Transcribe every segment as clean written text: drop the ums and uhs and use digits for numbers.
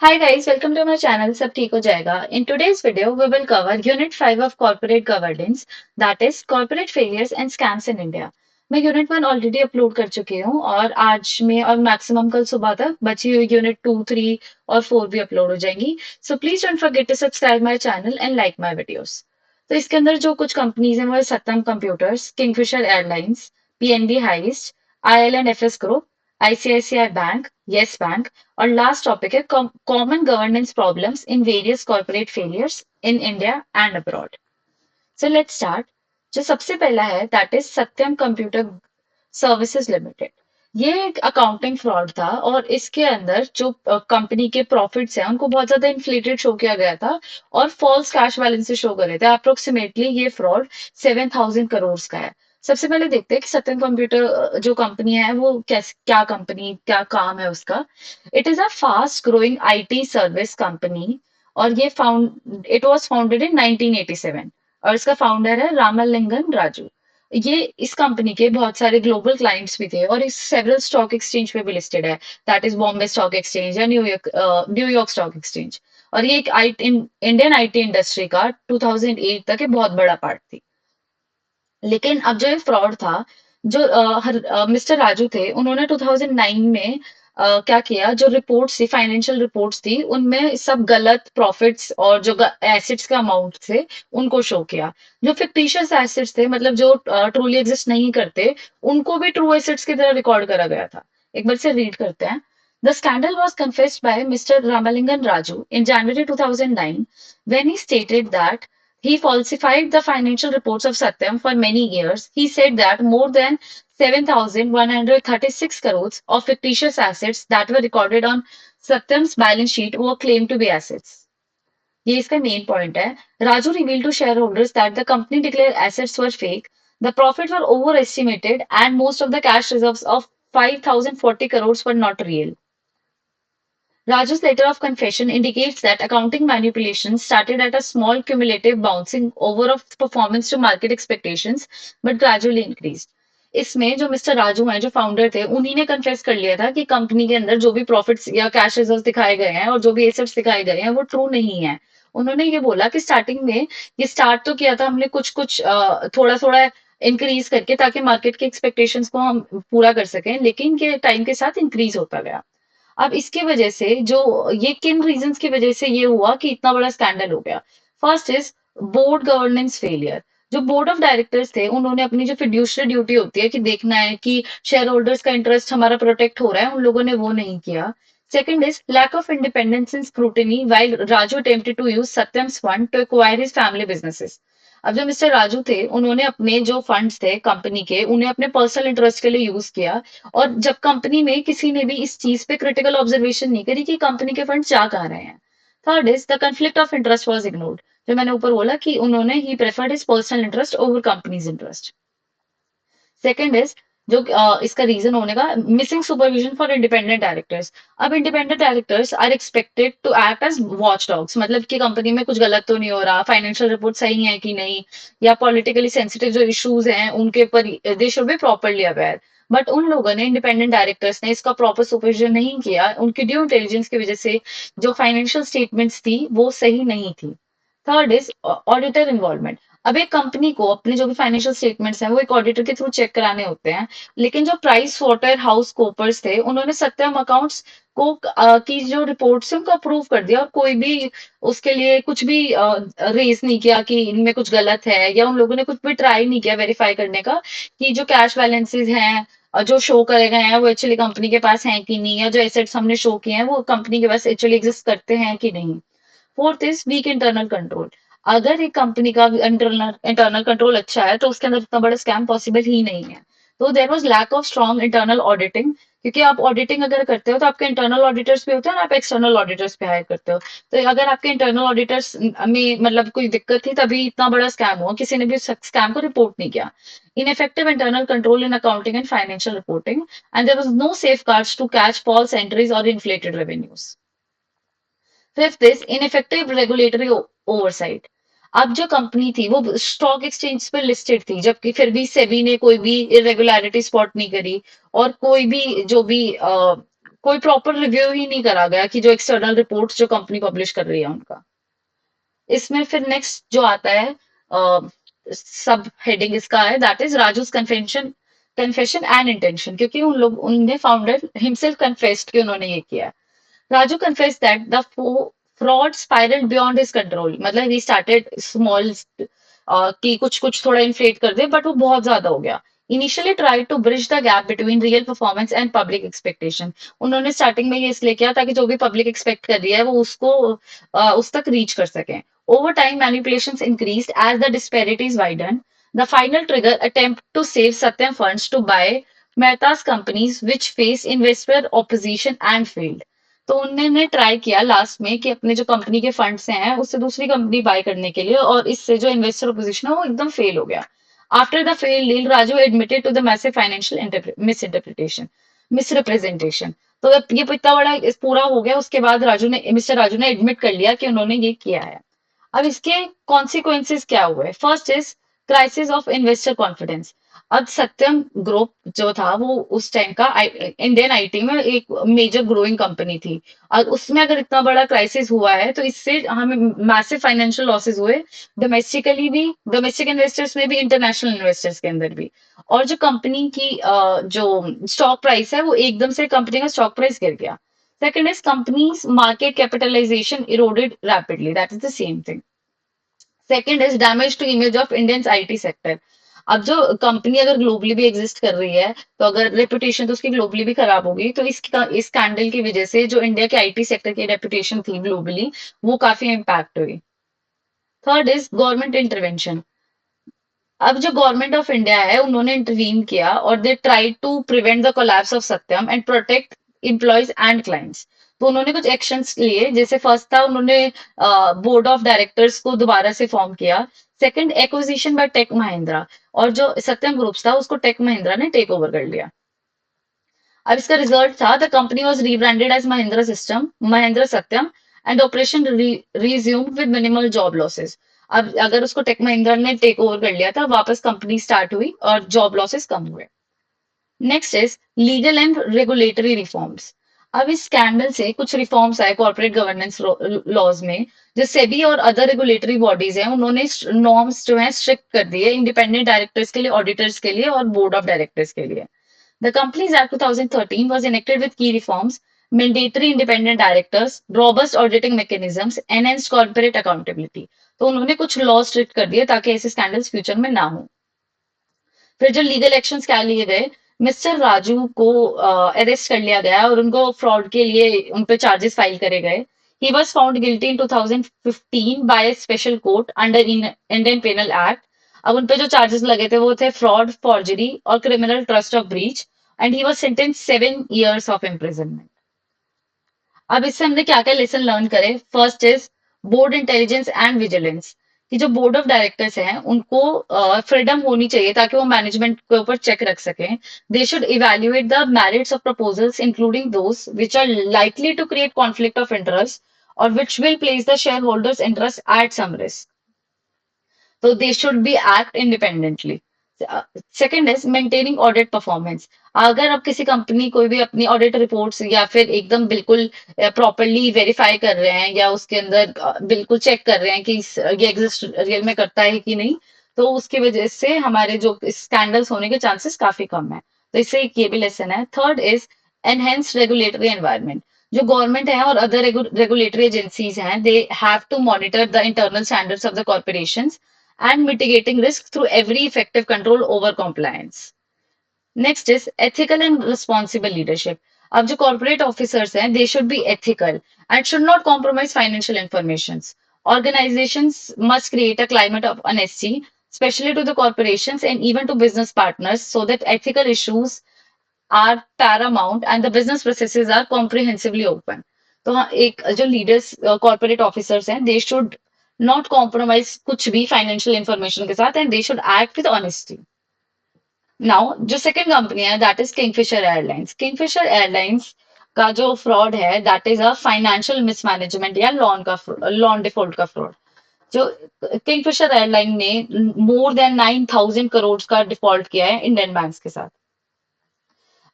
Hi guys, welcome to my channel. सब ठीक हो जाएगा. In today's video, we will cover Unit 5 of Corporate Governance, that is Corporate Failures and Scams in India. मैं unit 1 already upload कर चुकी हूँ और आज में और मैक्सिमम कल सुबह तक बची हुई यूनिट 2, 3 और 4 भी अपलोड हो जाएंगी. So please don't forget to subscribe my channel and like my videos. तो इसके अंदर जो कुछ कंपनीज हैं वो है Satyam computers, Kingfisher airlines, PNB heist, IL and FS group, ICICI bank, Yes bank. और लास्ट टॉपिक है common governance problems in various corporate failures in India and abroad. So let's start. जो सबसे पहला है that is Satyam computer services limited. ये एक accounting fraud था और इसके अंदर जो कंपनी के प्रॉफिट्स हैं उनको बहुत ज्यादा इन्फ्लेटेड शो किया गया था और फॉल्स कैश बैलेंस शो कर रहे थे. अप्रोक्सीमेटली ये फ्रॉड 7,000 करोड़ का है. सबसे पहले देखते हैं कि सत्यम कंप्यूटर जो कंपनी है वो कैसे, क्या कंपनी, क्या काम है उसका. It is a fast growing IT service company और ये इट वाज फाउंडेड इन 1987 और इसका फाउंडर है रामलिंगन राजू. ये इस कंपनी के बहुत सारे ग्लोबल क्लाइंट्स भी थे और इस सेवरल स्टॉक एक्सचेंज पे भी लिस्टेड है. That is Bombay stock exchange या न्यूयॉर्क स्टॉक एक्सचेंज. और ये एक इंडियन आईटी इंडस्ट्री का 2008 तक एक बहुत बड़ा पार्ट थी. लेकिन अब जो ये फ्रॉड था, जो मिस्टर राजू थे उन्होंने 2009 में क्या किया, जो रिपोर्ट्स थी, फाइनेंशियल रिपोर्ट्स थी, उनमें सब गलत प्रॉफिट्स और जो एसेट्स का अमाउंट थे उनको शो किया. जो फिक्टिशियस एसेट्स थे, मतलब जो ट्रूली एग्जिस्ट नहीं करते, उनको भी ट्रू एसेट्स की तरह रिकॉर्ड करा गया था. एक बार से रीड करते हैं. The scandal was confessed by Mr. Ramalingan Raju in January 2009 when he stated that he falsified the financial reports of Satyam for many years. He said that more than 7,136 crores of fictitious assets that were recorded on Satyam's balance sheet were claimed to be assets. ये इसका main point है. Raju reveal to share holders that the company declare assets were fake, the profit were over estimated and most of the cash reserves of 5,040 crores were not real. Raju's letter of confession indicates that accounting manipulation started at a small cumulative bouncing over of performance to market expectations, but gradually increased. इसमें जो mister Raju हैं, जो founder थे, उन्हीं ने confess कर लिया था कि कंपनी के अंदर जो भी प्रॉफिट्स या कैश रिजर्व दिखाए गए हैं और जो भी एसेट्स दिखाए गए हैं वो ट्रू नहीं है. उन्होंने ये बोला कि स्टार्टिंग में ये स्टार्ट तो किया था हमने कुछ कुछ थोड़ा थोड़ा इंक्रीज करके, ताकि मार्केट के एक्सपेक्टेशंस को हम पूरा कर सकें, लेकिन ये टाइम के साथ इंक्रीज होता गया. अब इसकी वजह से जो ये किन रीजंस की वजह से ये हुआ कि इतना बड़ा स्कैंडल हो गया. First is board governance failure. जो बोर्ड ऑफ डायरेक्टर्स थे उन्होंने अपनी जो फिड्यूशियरी ड्यूटी होती है कि देखना है कि शेयर होल्डर्स का इंटरेस्ट हमारा प्रोटेक्ट हो रहा है, उन लोगों ने वो नहीं किया. Second is lack of independence in scrutiny while Raju attempted to use Satyam's fund to acquire his family businesses. अब जो मिस्टर राजू थे उन्होंने अपने जो फंड्स थे कंपनी के, उन्हें अपने पर्सनल इंटरेस्ट के लिए यूज किया. और जब कंपनी में किसी ने भी इस चीज पे क्रिटिकल ऑब्जर्वेशन नहीं करी कि कंपनी के फंड जा कहाँ रहे हैं. Third is the conflict of interest was ignored. जो मैंने ऊपर बोला कि उन्होंने ही preferred his personal interest over company's interest. Second is जो इसका रीजन होने का, missing supervision for independent directors. अब independent directors are expected to act as watch dogs, मतलब कि कंपनी में कुछ गलत तो नहीं हो रहा, फाइनेंशियल रिपोर्ट सही है कि नहीं, या पॉलिटिकली सेंसिटिव जो इश्यूज हैं उनके ऊपर दे should be properly aware. But उन लोगों ने, इंडिपेंडेंट डायरेक्टर्स ने इसका प्रॉपर सुपरविजन नहीं किया. उनकी ड्यू इंटेलिजेंस की वजह से जो फाइनेंशियल स्टेटमेंट्स थी वो सही नहीं थी. Third is auditor involvement. अब एक कंपनी को अपने जो भी फाइनेंशियल स्टेटमेंट्स हैं वो एक ऑडिटर के थ्रू चेक कराने होते हैं. लेकिन जो प्राइस वाटर हाउस कोपर्स थे उन्होंने सत्यम अकाउंट्स को की जो रिपोर्ट्स है उनको अप्रूव कर दिया और कोई भी उसके लिए कुछ भी रेज नहीं किया कि इनमें कुछ गलत है, या उन लोगों ने कुछ भी ट्राई नहीं किया वेरीफाई करने का कि जो कैश बैलेंसेस हैं जो शो करे गए हैं वो एक्चुअली कंपनी के पास हैं कि नहीं, या जो एसेट्स हमने शो किए हैं वो कंपनी के पास एक्चुअली एग्जिस्ट करते हैं कि नहीं. Fourth is weak internal control. अगर एक कंपनी का इंटरनल इंटरनल कंट्रोल अच्छा है तो उसके अंदर इतना बड़ा स्कैम पॉसिबल ही नहीं है. तो there was lack of strong internal auditing, क्योंकि आप ऑडिटिंग अगर करते हो तो आपके इंटरनल ऑडिटर्स भी होते हैं और आप एक्सटर्नल ऑडिटर्स पे हायर करते हो. तो अगर आपके इंटरनल ऑडिटर्स में मतलब कोई दिक्कत थी तभी इतना बड़ा स्कैम हुआ, किसी ने भी स्कैम को रिपोर्ट नहीं किया. Ineffective internal control in accounting and financial reporting, and there was no safeguards to catch false entries और inflated revenues. Fifth is ineffective regulatory oversight. अब जो कंपनी थी वो स्टॉक एक्सचेंज पर लिस्टेड थी, जबकि फिर भी सेबी ने कोई भी इरेगुलरिटी स्पॉट नहीं करी और कोई भी जो भी कोई प्रॉपर रिव्यू ही नहीं करा गया कि जो एक्सटर्नल रिपोर्ट्स जो कंपनी पब्लिश कर रही है उनका। इसमें फिर नेक्स्ट जो आता है सब हेडिंग इसका है, that is Raju's confession and intention, क्योंकि उनने फाउंडर हिमसेल्फ कन्फेस्ड कि उन्होंने ये किया है। Raju confessed that the fraud spiraled beyond his control. मतलब he started small कि कुछ कुछ थोड़ा इन्फ्लेट कर दे, बट वो बहुत ज्यादा हो गया। Initially tried to bridge the gap between real performance and public expectation. उन्होंने स्टार्टिंग में ये इसलिए किया ताकि जो भी पब्लिक एक्सपेक्ट कर रही है वो उसको उस तक रीच कर सके। Over time, manipulations increased as the disparities widened. The final trigger attempt to save Satyam funds to buy Mehta's companies, which face investor opposition and failed. तो उन्होंने ट्राई किया लास्ट में कि अपने जो कंपनी के फंड्स हैं उससे दूसरी कंपनी बाय करने के लिए, और इससे जो इन्वेस्टर पोजीशन है वो एकदम फेल हो गया। After the fail deal Raju admitted to the massive financial misinterpretation misrepresentation. तो जब ये इतना बड़ा पूरा हो गया उसके बाद मिस्टर राजू ने एडमिट कर लिया कि उन्होंने ये किया है। अब इसके कॉन्सिक्वेंसेस क्या हुए? First is crisis of investor confidence. अब सत्यम ग्रुप जो था वो उस टाइम का इंडियन आईटी में एक मेजर ग्रोइंग कंपनी थी, और उसमें अगर इतना बड़ा क्राइसिस हुआ है तो इससे हमें मैसिव फाइनेंशियल लॉसेस हुए, डोमेस्टिकली भी, डोमेस्टिक इन्वेस्टर्स में भी, इंटरनेशनल इन्वेस्टर्स के अंदर भी। और जो कंपनी की जो स्टॉक प्राइस है वो एकदम से कंपनी का स्टॉक प्राइस गिर गया। Second is company's market capitalisation eroded rapidly, that is the same thing. Second is damage to image of Indian IT sector. अब जो कंपनी अगर ग्लोबली भी एग्जिस्ट कर रही है तो अगर रेपुटेशन तो उसकी ग्लोबली भी खराब होगी, तो इस स्कैंडल की वजह से जो इंडिया के आईटी सेक्टर की रेपुटेशन थी ग्लोबली वो काफी इम्पैक्ट हुई। Third is government intervention. अब जो गवर्नमेंट ऑफ इंडिया है उन्होंने इंटरवीन किया और they try to prevent the collapse of Satyam and protect employees and clients. तो उन्होंने कुछ एक्शंस लिए, जैसे फर्स्ट था उन्होंने बोर्ड ऑफ डायरेक्टर्स को दोबारा से फॉर्म किया। Second, acquisition by Tech Mahindra, और जो सत्यम ग्रुप्स था उसको टेक महिंद्रा ने टेक ओवर कर लिया। अब इसका रिजल्ट था the company was rebranded as Mahindra system Mahindra Satyam and operation resumed with minimal job losses. अब अगर उसको टेक महिंद्रा ने टेक ओवर कर लिया था, वापस कंपनी स्टार्ट हुई और जॉब लॉसेस कम हुए। Next is legal and regulatory reforms. अब इस स्कैंडल से कुछ रिफॉर्म्स आए कॉर्पोरेट गवर्नेंस लॉज में। जो सेबी और अदर रेगुलेटरी बॉडीज हैं उन्होंने नॉर्म्स जो है स्ट्रिक्ट कर दिए इंडिपेंडेंट डायरेक्टर्स के लिए, ऑडिटर्स के लिए और बोर्ड ऑफ डायरेक्टर्स के लिए। The Companies Act 2013 was enacted with key reforms, mandatory independent directors, robust auditing mechanisms, enhanced corporate accountability. तो उन्होंने कुछ लॉ स्ट्रिक्ट कर दिए ताकि ऐसे स्कैंडल्स फ्यूचर में ना हो। फिर जो लीगल एक्शंस क्या लिए गए, मिस्टर राजू को अरेस्ट कर लिया गया और उनको फ्रॉड के लिए उन पे चार्जेस फाइल करे गए। He was found guilty in 2015 by special court under Indian penal act. अब उन पे जो चार्जेस लगे थे वो थे फ्रॉड, फॉर्जरी और criminal trust of breach, and he was sentence 7 years of imprisonment. अब इससे हमने क्या क्या लेसन लर्न करे? First is board intelligence and vigilance, कि जो बोर्ड ऑफ डायरेक्टर्स हैं उनको फ्रीडम होनी चाहिए ताकि वो मैनेजमेंट के ऊपर चेक रख सकें। They should evaluate the merits of proposals including those which are likely to create conflict of interest और which will place the share holders interest at some risk. तो they should be act independently. Second is maintaining audit performance. अगर आप किसी company कोई भी अपनी audit reports या फिर एकदम बिल्कुल प्रॉपरली वेरीफाई कर रहे हैं या उसके अंदर बिल्कुल चेक कर रहे हैं कि ये एग्जिस्ट रियल में करता है कि नहीं, तो उसकी वजह से हमारे जो स्कैंडल्स होने के चांसेस काफी कम है। तो इससे एक ये भी लेसन है। Third is enhanced regulatory environment. जो गवर्नमेंट है और अदर रेगुलेटरी एजेंसीज हैं, they have to monitor the internal standards of the corporations and mitigating risk through every effective control over compliance. Next is ethical and responsible leadership. अब जो corporate officers हैं, they should be ethical and should not compromise financial information. Organizations must create a climate of honesty, especially to the corporations and even to business partners, so that ethical issues are paramount and the business processes are comprehensively open. तो हाँ, एक जो leaders corporate officers हैं, they should not compromise कुछ भी financial information के साथ, and they should act with honesty. Now जो सेकंड कंपनी है that is Kingfisher airlines. Kingfisher airlines का जो फ्रॉड है that is a financial mismanagement या लॉन डिफॉल्ट का फ्रॉड। जो किंगफिशर एयरलाइन ने मोर देन 9,000 करोड़ का डिफॉल्ट किया है इंडियन बैंक्स के साथ।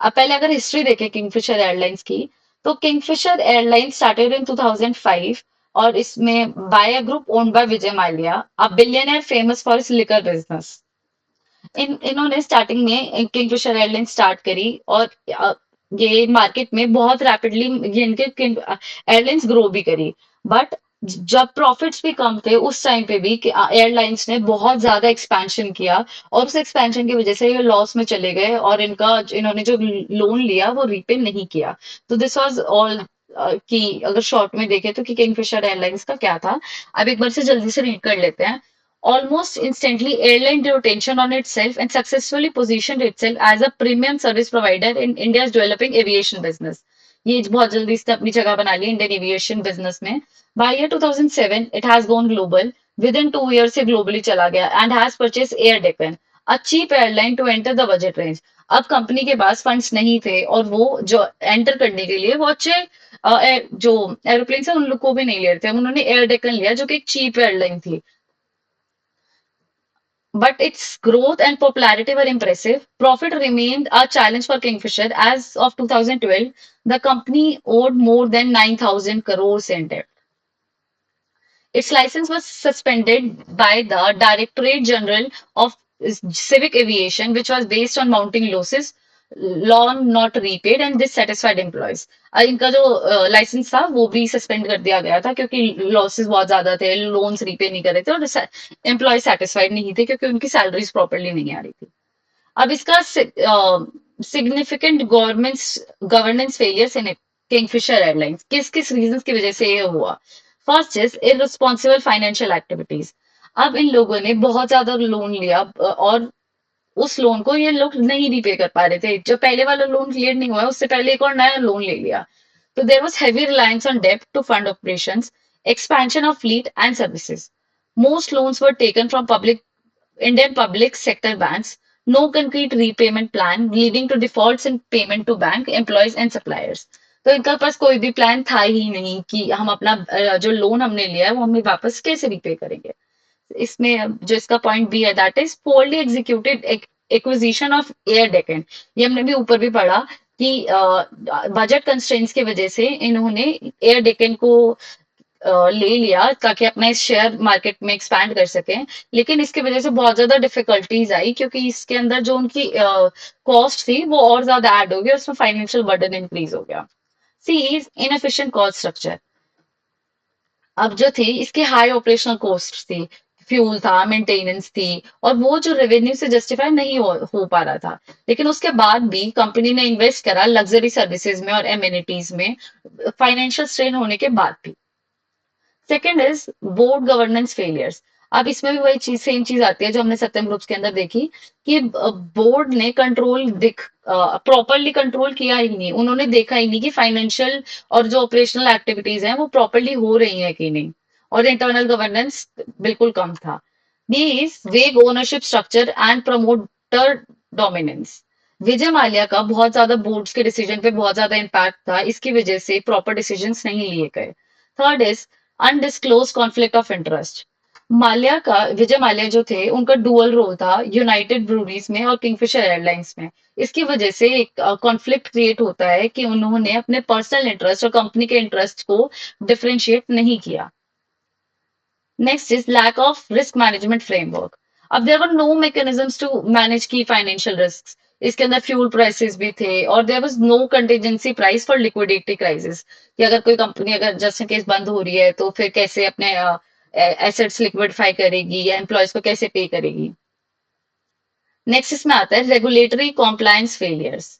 अब पहले अगर हिस्ट्री देखें किंगफिशर एयरलाइंस की, तो किंगफिशर एयरलाइन स्टार्टेड इन 2005 और इसमें by a group owned by Vijay Mallya, a billionaire famous for his liquor business. इन्होंने स्टार्टिंग में किंगफिशर एयरलाइन स्टार्ट करी और ये मार्केट में बहुत रैपिडली ये इनके एयरलाइंस ग्रो भी करी। बट जब प्रॉफिट्स भी कम थे उस टाइम पे भी एयरलाइंस ने बहुत ज्यादा एक्सपेंशन किया और उस एक्सपेंशन की वजह से ये लॉस में चले गए और इन्होंने जो लोन लिया वो रीपे नहीं किया। तो दिस वाज ऑल कि अगर शॉर्ट में देखें तो कि किंगफिशर एयरलाइंस का क्या था। अब एक बार से जल्दी से रीड कर लेते हैं। Almost instantly, airline drew attention on itself and successfully positioned itself as a premium service provider in India's developing aviation business. ये बहुत जल्दी इसने अपनी जगह बना ली इंडियन एविएशन बिजनेस में। By year 2007 it has gone global. Within 2 year से ग्लोबली चला गया and has purchase Air Deccan, a cheap airline to enter the budget range. अब कंपनी के पास फंड्स नहीं थे और वो जो एंटर करने के लिए वो अच्छे जो एरोप्लेन है उन लोग को भी नहीं ले रहे थे, उन्होंने एयर डेक्कन लिया जो कि एक चीप एयरलाइन थी। But its growth and popularity were impressive. Profit remained a challenge for Kingfisher. As of 2012, the company owed more than 9,000 crores in debt. Its license was suspended by the Directorate General of Civic Aviation, which was based on mounting losses, loan not repaid, and dissatisfied employees. इनका जो licence था वो भी suspend कर दिया गया था क्योंकि लॉसेस बहुत ज्यादा थे, लोन्स रीपे नहीं कर रहे थे और एम्प्लॉय सेटिस्फाइड नहीं थे क्योंकि उनकी सैलरीज प्रॉपरली नहीं आ रही थी। अब इसका सिग्निफिकेंट गवर्नेंस फेलियर्स इन किंगफिशर एयरलाइंस किस किस रीजन की वजह से ये हुआ। First is irresponsible financial activities. अब इन लोगों ने बहुत ज्यादा लोन लिया और उस लोन को ये लोग नहीं रिपे कर पा रहे थे, जो पहले वाला लोन क्लियर नहीं हुआ है उससे पहले एक और नया लोन ले लिया। तो there was heavy reliance on डेप्ट to fund operations, expansion of fleet and services. Most loans were taken from Indian public sector banks. No concrete repayment plan, leading to defaults in payment to bank, employees and suppliers. तो इनका पास कोई भी plan था ही नहीं कि हम अपना जो लोन हमने लिया है वो हमें वापस कैसे रिपे करेंगे। इसमें जो इसका पॉइंट बी है that is poorly executed acquisition of Air Deccan. ये हमने भी ऊपर भी पढ़ा कि बजट कंस्ट्रेंट्स की वजह से इन्होंने एयर डेकन को ले लिया ताकि अपना इस शेयर मार्केट में एक्सपैंड कर सकें। लेकिन इसकी वजह से बहुत ज्यादा डिफिकल्टीज आई क्योंकि इसके अंदर जो उनकी कॉस्ट थी वो और ज्यादा ऐड हो गई और उसमें फाइनेंशियल बर्डन इंक्रीज हो गया। सी इज इनएफिशिएंट कॉस्ट स्ट्रक्चर। अब जो थी इसकी हाई ऑपरेशनल कॉस्ट थी, फ्यूल था, मेंटेनेंस थी और वो जो रेवेन्यू से जस्टिफाई नहीं हो पा रहा था। लेकिन उसके बाद भी कंपनी ने इन्वेस्ट करा लग्जरी सर्विसेज में और एमिनिटीज में, फाइनेंशियल स्ट्रेन होने के बाद भी। Second is board governance failures. अब इसमें भी वही चीज सेम चीज आती है जो हमने सत्यम ग्रुप्स के अंदर देखी कि बोर्ड ने कंट्रोल दिख प्रॉपरली कंट्रोल किया ही नहीं, उन्होंने देखा ही नहीं कि फाइनेंशियल और जो ऑपरेशनल एक्टिविटीज हैं वो प्रॉपरली हो रही हैं कि नहीं, और इंटरनल गवर्नेंस बिल्कुल कम था। These vague ownership structure and promoter dominance. Vijay Mallya का बहुत ज्यादा बोर्ड्स के डिसीजन पे बहुत ज्यादा इम्पैक्ट था, इसकी वजह से प्रॉपर डिसीजंस नहीं लिए गए। Third is undisclosed conflict of interest. Mallya का विजय माल्या जो थे उनका डुअल रोल था यूनाइटेड ब्रूरीज में और किंगफिशर एयरलाइंस में। इसकी वजह से एक कॉन्फ्लिक्ट क्रिएट होता है कि उन्होंने अपने पर्सनल इंटरेस्ट और कंपनी के इंटरेस्ट को डिफरेंशिएट नहीं किया। Next is lack of risk management framework. अब there were no mechanisms to manage key financial risks. इसके अंदर फ्यूल प्राइसेस भी थे और there was no contingency price for liquidity crisis, कि अगर कोई कंपनी अगर जस्ट इन केस बंद हो रही है तो फिर कैसे अपने एसेट्स लिक्विडिफाई करेगी या एम्प्लॉयज को कैसे पे करेगी। नेक्स्ट इसमें आता है रेगुलेटरी कॉम्प्लायंस फेलियर्स।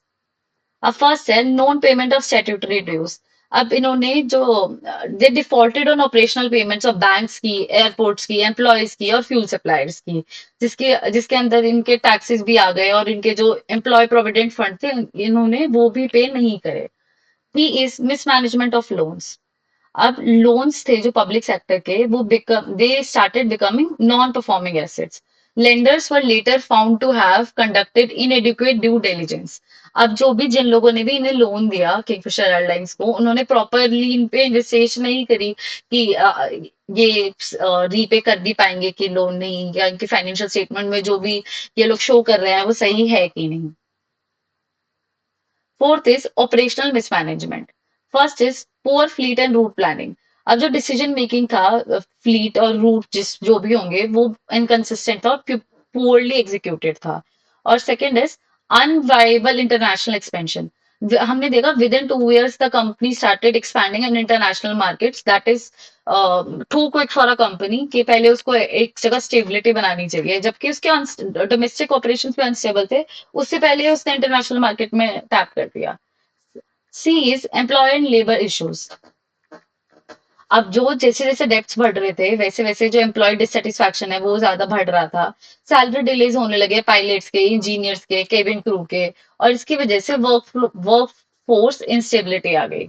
अब फर्स्ट है non payment of statutory dues. अब इन्होंने जो they defaulted on operational payments of banks की, एयरपोर्ट्स की, एम्प्लॉयज की और फ्यूल सप्लायर्स की, जिसके जिसके अंदर इनके टैक्सेस भी आ गए और इनके जो एम्प्लॉय प्रोविडेंट फंड थे इन्होंने वो भी पे नहीं करे। He is mismanagement of loans. अब लोन्स थे जो पब्लिक सेक्टर के वो they started becoming non performing assets. Lenders were later found to have conducted inadequate due diligence. अब जो भी जिन लोगों ने भी इन्हें लोन दिया किंगफिशर एयरलाइंस को, उन्होंने प्रॉपरली इन पे रिसर्च नहीं करी कि ये रीपे कर भी पाएंगे कि लोन नहीं, या इनके फाइनेंशियल स्टेटमेंट में जो भी ये लोग शो कर रहे हैं वो सही है कि नहीं। Fourth is operational mismanagement. First is poor fleet and route planning. अब जो डिसीजन मेकिंग था, फ्लीट और रूट जिस जो भी होंगे वो इनकंसिस्टेंट था और पुअरली एग्जीक्यूटेड था। और second is unviable international expansion. हमने देखा within 2 years the company started expanding in international markets, that is too quick for a company कि पहले उसको एक जगह स्टेबिलिटी बनानी चाहिए, जबकि उसके डोमेस्टिक ऑपरेशंस भी अनस्टेबल थे, उससे पहले उसने इंटरनेशनल मार्केट में टैप कर दिया। C is employ and labour issues. अब जो जैसे जैसे डेप्थ बढ़ रहे थे वैसे वैसे जो एम्प्लॉय डिससेटिस्फैक्शन है वो ज्यादा बढ़ रहा था। सैलरी डिलेज होने लगे पायलट्स के, इंजीनियर्स के, केबिन क्रू के, और इसकी वजह से वर्क फोर्स इंस्टेबिलिटी आ गई।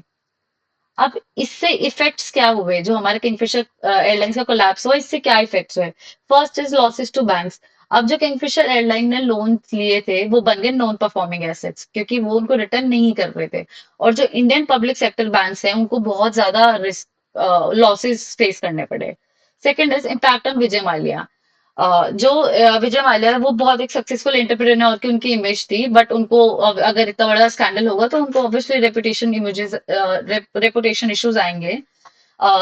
अब इससे इफेक्ट्स क्या हुए, जो हमारे किंगफिशर एयरलाइंस का कोलैप्स हुआ, इससे क्या इफेक्ट्स हुए? First is losses to banks. अब जो किंगफिशर एयरलाइन ने लोन लिए थे वो बन गए नॉन परफॉर्मिंग एसेट्स, क्योंकि वो उनको रिटर्न नहीं कर रहे थे। और जो इंडियन पब्लिक सेक्टर बैंक्स हैं उनको बहुत ज्यादा रिस्क लॉसेस फेस करने पड़े। Second is impact on Vijay Mallya. जो विजय माल्या है वो बहुत एक सक्सेसफुल एंटरप्रेन्योर की उनकी इमेज थी, बट उनको अगर इतना बड़ा स्कैंडल होगा तो उनको ऑब्वियसली रेपुटेशन इश्यूज आएंगे।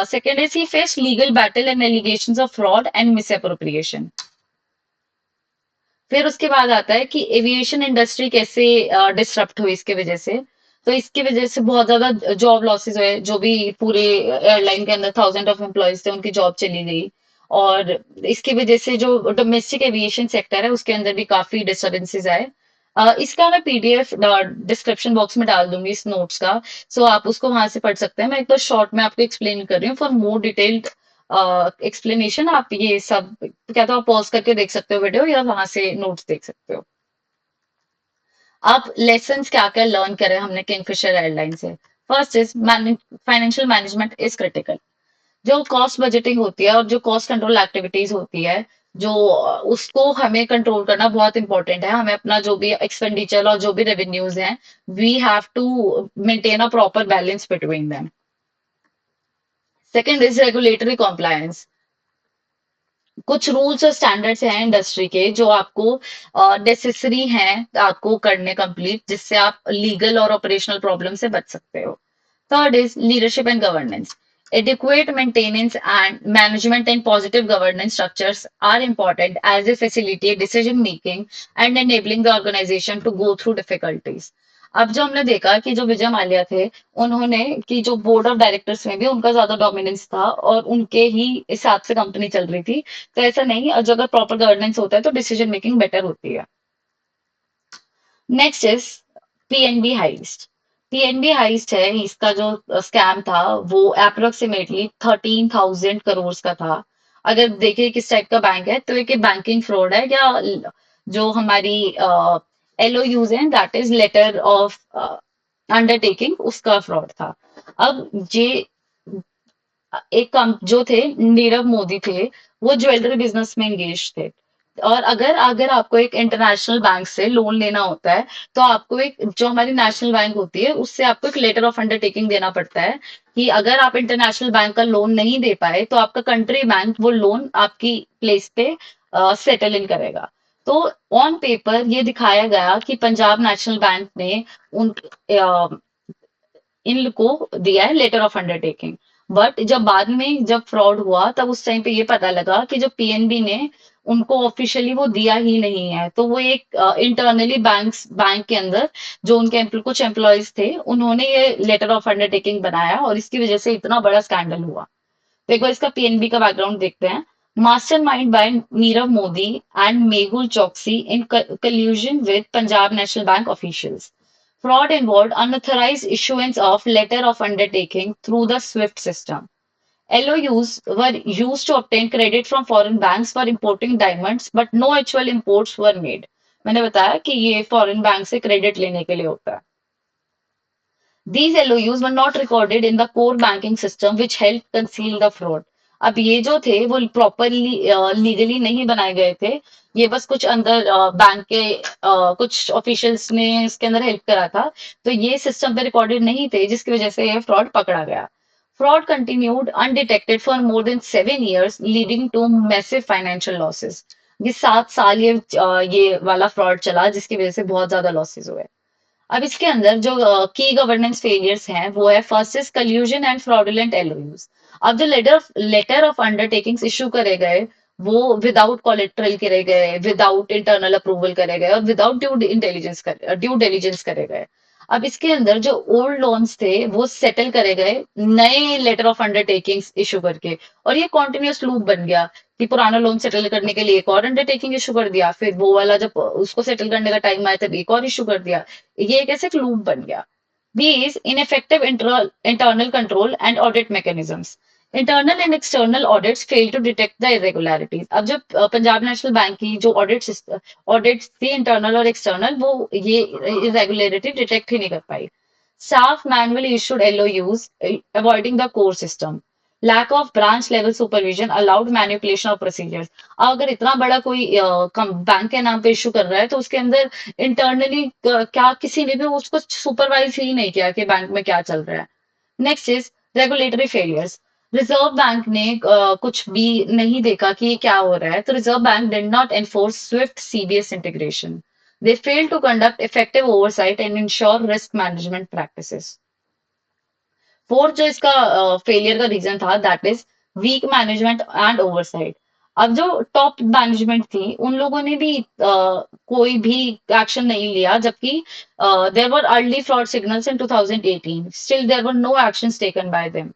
Second is he face legal battle and allegations of fraud and misappropriation. फिर उसके बाद आता है कि एविएशन इंडस्ट्री कैसे डिसरप्ट हुई इसके वजह से। तो इसकी वजह से बहुत ज्यादा जॉब लॉसेस हुए, जो भी पूरे एयरलाइन के अंदर थाउजेंड ऑफ एम्प्लॉयज थे उनकी जॉब चली गई। और इसकी वजह से जो डोमेस्टिक एविएशन सेक्टर है उसके अंदर भी काफी डिस्टर्बेंसेस आए। इसका मैं पीडीएफ डिस्क्रिप्शन बॉक्स में डाल दूंगी इस नोट्स का, सो आप उसको वहां से पढ़ सकते हैं। मैं एक बार शॉर्ट में आपको एक्सप्लेन कर रही हूँ, फॉर मोर डिटेल्ड एक्सप्लेनेशन आप ये सब क्या तो आप पॉज करके देख सकते हो वीडियो, या वहां से नोट्स देख सकते हो। अब लेसन्स क्या क्या लर्न करें हमने किंगफिशर एयरलाइन से। First is financial management is critical. जो कॉस्ट बजटिंग होती है और जो कॉस्ट कंट्रोल एक्टिविटीज होती है, जो उसको हमें कंट्रोल करना बहुत इंपॉर्टेंट है। हमें अपना जो भी एक्सपेंडिचर और जो भी रेवेन्यूज हैं, we have to maintain a proper balance between them. Second is regulatory compliance. कुछ रूल्स और स्टैंडर्ड्स हैं इंडस्ट्री के जो आपको नेसेसरी हैं आपको करने कंप्लीट, जिससे आप लीगल और ऑपरेशनल प्रॉब्लम से बच सकते हो। Third is leadership and governance. Adequate maintenance and management and positive governance structures are important as they facilitate decision making and enabling the organization to go through difficulties. अब जो हमने देखा कि जो विजय माल्या थे, उन्होंने कि जो बोर्ड ऑफ डायरेक्टर्स में भी उनका ज्यादा डोमिनेंस था और उनके ही हिसाब से कंपनी चल रही थी। तो ऐसा नहीं, और जो अगर प्रॉपर गवर्नेंस होता है तो डिसीजन मेकिंग बेटर होती है। Next is PNB heist. PNB heist है, इसका जो स्कैम था वो अप्रोक्सीमेटली 13,000 करोड़ का था। अगर देखिए किस टाइप का बैंक है, तो एक बैंकिंग फ्रॉड है, या जो हमारी एलओयूज है, that is letter of undertaking, उसका फ्रॉड था। अब ये एक कम जो थे, नीरव मोदी थे, वो ज्वेलरी बिजनेस में एंगेज थे। और अगर अगर आपको एक इंटरनेशनल बैंक से लोन लेना होता है, तो आपको एक जो हमारी नेशनल बैंक होती है उससे आपको एक लेटर ऑफ अंडरटेकिंग देना पड़ता है कि अगर आप इंटरनेशनल बैंक का लोन नहीं दे पाए तो आपका कंट्री बैंक वो लोन आपकी प्लेस पे सेटल इन करेगा। तो ऑन पेपर ये दिखाया गया कि पंजाब नेशनल बैंक ने उन इनको दिया है लेटर ऑफ अंडरटेकिंग। बट जब बाद में जब फ्रॉड हुआ तब उस टाइम पे ये पता लगा कि जो पीएनबी ने उनको ऑफिशियली वो दिया ही नहीं है, तो वो एक इंटरनली बैंक के अंदर जो उनके कुछ एम्प्लॉयज थे उन्होंने ये लेटर ऑफ अंडरटेकिंग बनाया और इसकी वजह से इतना बड़ा स्कैंडल हुआ। तो एक बार इसका पीएनबी का बैकग्राउंड देखते हैं। Mastermind by Nirav Modi and Mehul Choksi in collusion with Punjab National Bank officials. Fraud involved unauthorized issuance of letter of undertaking through the SWIFT system. LOUs were used to obtain credit from foreign banks for importing diamonds, but no actual imports were made. मैंने बताया कि ये foreign bank से credit लेने के लिए होता है। These LOUs were not recorded in the core banking system, which helped conceal the fraud. अब ये जो थे वो प्रॉपरली लीगली नहीं बनाए गए थे, ये बस कुछ अंदर बैंक के कुछ ऑफिशियल्स ने इसके अंदर हेल्प करा था, तो ये सिस्टम पे रिकॉर्डेड नहीं थे, जिसकी वजह से ये फ्रॉड पकड़ा गया। Fraud continued undetected for more than 7 years, leading to massive financial losses. ये 7 साल ये वाला फ्रॉड चला, जिसकी वजह से बहुत ज्यादा लॉसेस हुए। अब इसके अंदर जो की गवर्नेंस फेलियर्स हैं वो है first is collusion and fraudulent LOUs. अब जो लेटर ऑफ अंडरटेकिंग्स इशू करे गए वो विदाउट कोलेटरल करे गए, विदाउट इंटरनल अप्रूवल करे गए और विदाउट ड्यू डिलीजेंस करे गए। अब इसके अंदर जो ओल्ड लोन्स थे वो सेटल करे गए नए लेटर ऑफ अंडरटेकिंग्स इशू करके, और ये कॉन्टिन्यूस लूप बन गया कि पुराना लोन सेटल करने के लिए एक और अंडरटेकिंग इशू कर दिया, फिर वो वाला जब उसको सेटल करने का टाइम आया तब एक और इशू कर दिया। ये एक ऐसे लूप बन गया। These ineffective internal control and audit mechanisms. Internal and external audits fail to detect the irregularities. अब जब पंजाब नेशनल बैंक की जो ऑडिट्स थी इंटरनल और एक्सटर्नल, वो ये irregularity डिटेक्ट ही नहीं कर पाई। Staff manually issued LOUs, avoiding the core system. Lack of branch level supervision allowed manipulation of procedures. अब अगर इतना बड़ा कोई बैंक के नाम पे इशू कर रहा है तो उसके अंदर इंटरनली क्या किसी ने भी उसको सुपरवाइज ही नहीं किया कि बैंक में क्या चल रहा है। Next is regulatory failures. Reserve bank ने कुछ भी नहीं देखा कि ये क्या हो रहा है, तो Reserve Bank did not enforce SWIFT CBS integration. They fail to conduct effective oversight and ensure risk management practices. Fourth जो इसका फेलियर का रीजन था that is weak management and oversight. अब जो टॉप मैनेजमेंट थी उन लोगों ने भी कोई भी एक्शन नहीं लिया, जबकि there were early fraud signals in 2018, still there were no actions taken by them.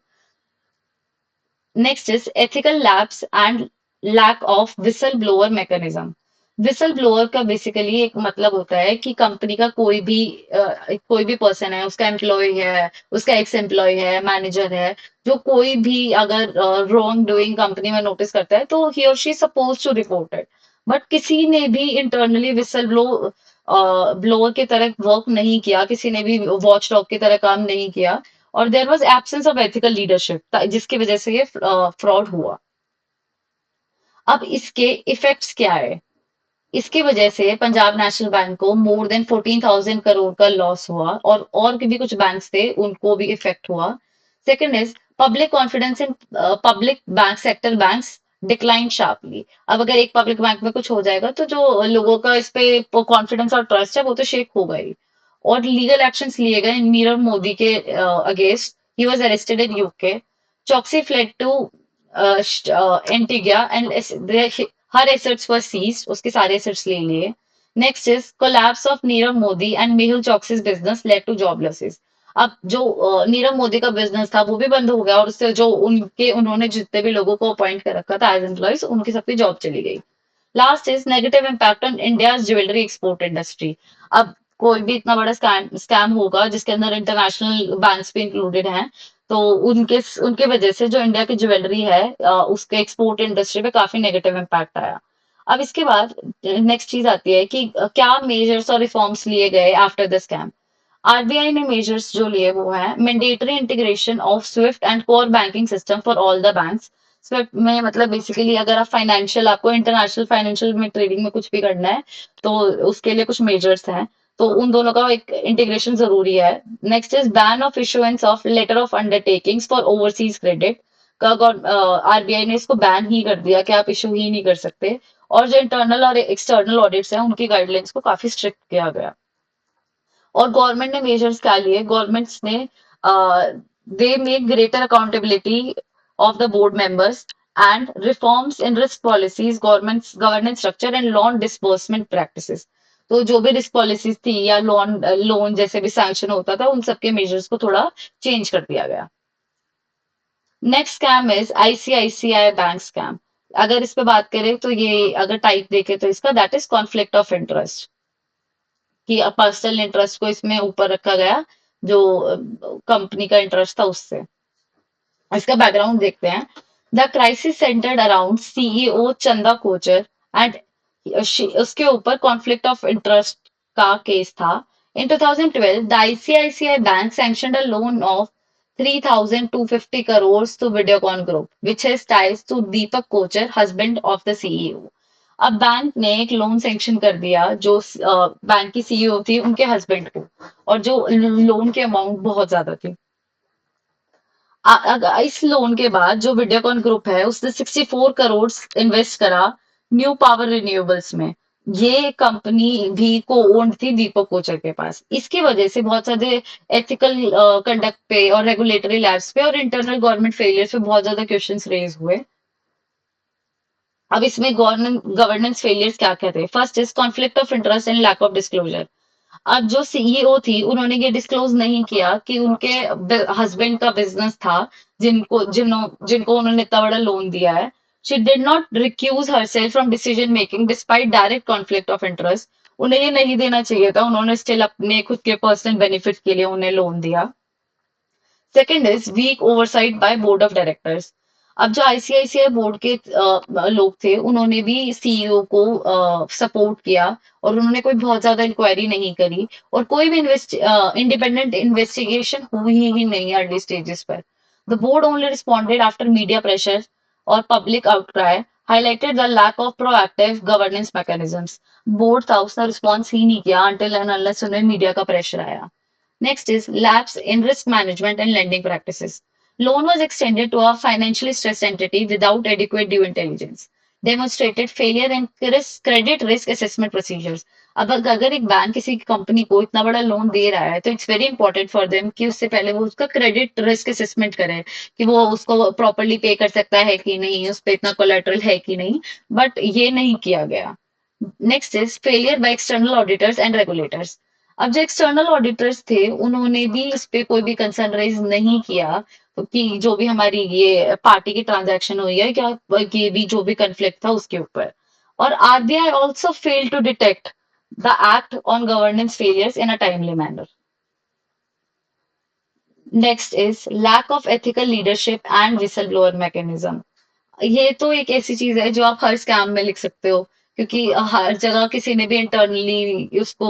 Next is ethical lapse and lack of whistle blower mechanism. Whistle blower का बेसिकली एक मतलब होता है कि कंपनी का कोई भी पर्सन है, उसका एम्प्लॉय है, उसका एक्स एम्प्लॉय है, मैनेजर है, जो कोई भी अगर रॉन्ग डूइंग कंपनी में नोटिस करता है तो ही और she suppose to report it. But किसी ने भी इंटरनली ब्लोअर की तरह वर्क नहीं किया, किसी ने भी वॉच डॉग की तरह काम नहीं किया, और there was absence of ethical leadership जिसकी वजह से ये फ्रॉड हुआ। अब इसके इफेक्ट्स क्या है? इसकी वजह से पंजाब नेशनल बैंक को मोर देन 14,000 करोड़ का लॉस हुआ, और भी कुछ बैंक्स थे उनको भी इफेक्ट हुआ। Second is public confidence in public bank sector banks decline sharply. अब अगर एक पब्लिक बैंक में कुछ हो जाएगा तो जो लोगों का इस पे कॉन्फिडेंस और ट्रस्ट है वो तो शेक होगा ही। और लीगल एक्शंस लिए गए नीरव मोदी के against. He was arrested in UK. Choksi fled to Antigua and her assets were seized, उसके सारे एसेट्स ले लिए। Next is collapse of Nirav Modi and Mehul Choksi's business led to job losses. अब जो नीरव मोदी का बिजनेस था वो भी बंद हो गया, और उससे जो उन्होंने जितने भी लोगों को अपॉइंट कर रखा था एज एम्प्लॉयज, उनकी सबकी जॉब चली गई। Last is negative impact on India jewellery export industry. अब कोई भी इतना बड़ा स्कैम होगा जिसके अंदर इंटरनेशनल बैंक्स भी इंक्लूडेड हैं, तो उनके उनके वजह से जो इंडिया की ज्वेलरी है उसके एक्सपोर्ट इंडस्ट्री पे काफी नेगेटिव इम्पैक्ट आया। अब इसके बाद नेक्स्ट चीज आती है कि क्या मेजर्स और रिफॉर्म्स लिए गए आफ्टर द स्कैम। आरबीआई ने मेजर्स जो लिए वो है mandatory integration of Swift and core banking system for all the banks. Swift में मतलब बेसिकली अगर आप फाइनेंशियल, आपको इंटरनेशनल फाइनेंशियल में ट्रेडिंग में कुछ भी करना है तो उसके लिए कुछ मेजर्स हैं, तो उन दोनों का एक इंटीग्रेशन जरूरी है। Next is ban of issuance of letter of undertakings for overseas credit का आरबीआई ने इसको बैन ही कर दिया कि आप इशू ही नहीं कर सकते। और जो इंटरनल और एक्सटर्नल ऑडिट्स हैं उनकी गाइडलाइंस को काफी स्ट्रिक्ट किया गया। और गवर्नमेंट ने मेजर्स क्या लिए? गवर्नमेंट्स ने they make greater accountability of the board members and reforms in risk policies, governance structure and loan disbursement practices. तो जो भी रिस्क पॉलिसीज थी या लोन लोन जैसे भी सैंक्शन होता था उन सबके मेजर्स को थोड़ा चेंज कर दिया गया। Next scam is ICICI bank scam. अगर इस पे बात करें तो ये अगर टाइप देखे तो इसका that is conflict of interest, कि पर्सनल इंटरेस्ट को इसमें ऊपर रखा गया जो कंपनी का इंटरेस्ट था उससे। इसका बैकग्राउंड देखते हैं। The crisis centred around CEO Chanda Kochhar and उसके ऊपर कॉन्फ्लिक्ट ऑफ इंटरेस्ट का केस था। इन 2012 the ICICI bank sanctioned a loan of 3,250 crores to Videocon Group, which has ties to Deepak Kochar, husband of the CEO. अब bank ने एक loan sanction कर दिया जो बैंक की सीईओ थी उनके हस्बैंड को, और जो लोन की अमाउंट बहुत ज्यादा थी। इस लोन के बाद जो वीडियोकॉन ग्रुप है उसने 64 करोड़ इन्वेस्ट करा न्यू पावर रिन्यूएबल्स में। ये कंपनी भी को ओन्ड थी दीपक कोचर के पास। इसकी वजह से बहुत सारे एथिकल कंडक्ट पे और रेगुलेटरी लैब्स पे और इंटरनल गवर्नमेंट फेलियर्स पे बहुत ज्यादा क्वेश्चंस रेज हुए। अब इसमें गवर्नेंस फेलियर्स क्या क्या थे? First is conflict of interest and lack of disclosure. अब जो सीईओ थी उन्होंने ये डिस्क्लोज नहीं किया कि उनके हस्बैंड का बिजनेस था, जिनको उन्होंने इतना बड़ा लोन दिया है। She did not recuse herself from decision making despite direct conflict of interest. उन्हें ये नहीं देना चाहिए था, उन्होंने स्टिल अपने खुद के पर्सनल बेनिफिट के लिए उन्हें लोन दिया। Second is weak oversight by board of directors. अब जो आईसीआईसीआई बोर्ड के लोग थे उन्होंने भी सीईओ को सपोर्ट किया और उन्होंने कोई बहुत ज्यादा इंक्वायरी नहीं करी और कोई भी इंडिपेंडेंट इन्वेस्टिगेशन हुई ही नहीं अर्ली स्टेजेस पर। The board only responded after media pressure और public outcry highlighted the lack of proactive governance mechanisms. Board था उसने रिस्पॉन्स ही नहीं किया अनटिल एंड अनलेस उन्हें मीडिया का प्रेशर आया। Next is lapse in risk management and lending practices. Loan was extended to a financially stressed entity without adequate due intelligence. Demonstrated failure in credit risk assessment procedures. अब अगर एक bank किसी company को इतना बड़ा loan दे रहा है तो it's very important for them कि उससे पहले वो उसका क्रेडिट रिस्क असेसमेंट करे कि वो उसको प्रॉपरली पे कर सकता है कि नहीं, उस पर इतना कोलेटरल है कि नहीं। बट ये नहीं किया गया। Next is failure by external auditors and regulators. अब जो एक्सटर्नल ऑडिटर्स थे उन्होंने भी इस पे कोई भी कंसर्न रेज नहीं किया कि जो भी हमारी ये पार्टी की ट्रांजैक्शन हुई है क्या, कि भी जो भी कन्फ्लिक्ट था उसके ऊपर। और RBI also fail to detect the act on governance failures in a timely manner. Next is lack of ethical leadership and whistle blower mechanism. ये तो एक ऐसी चीज है जो आप हर स्कैम में लिख सकते हो, क्योंकि हर जगह किसी ने भी इंटरनली उसको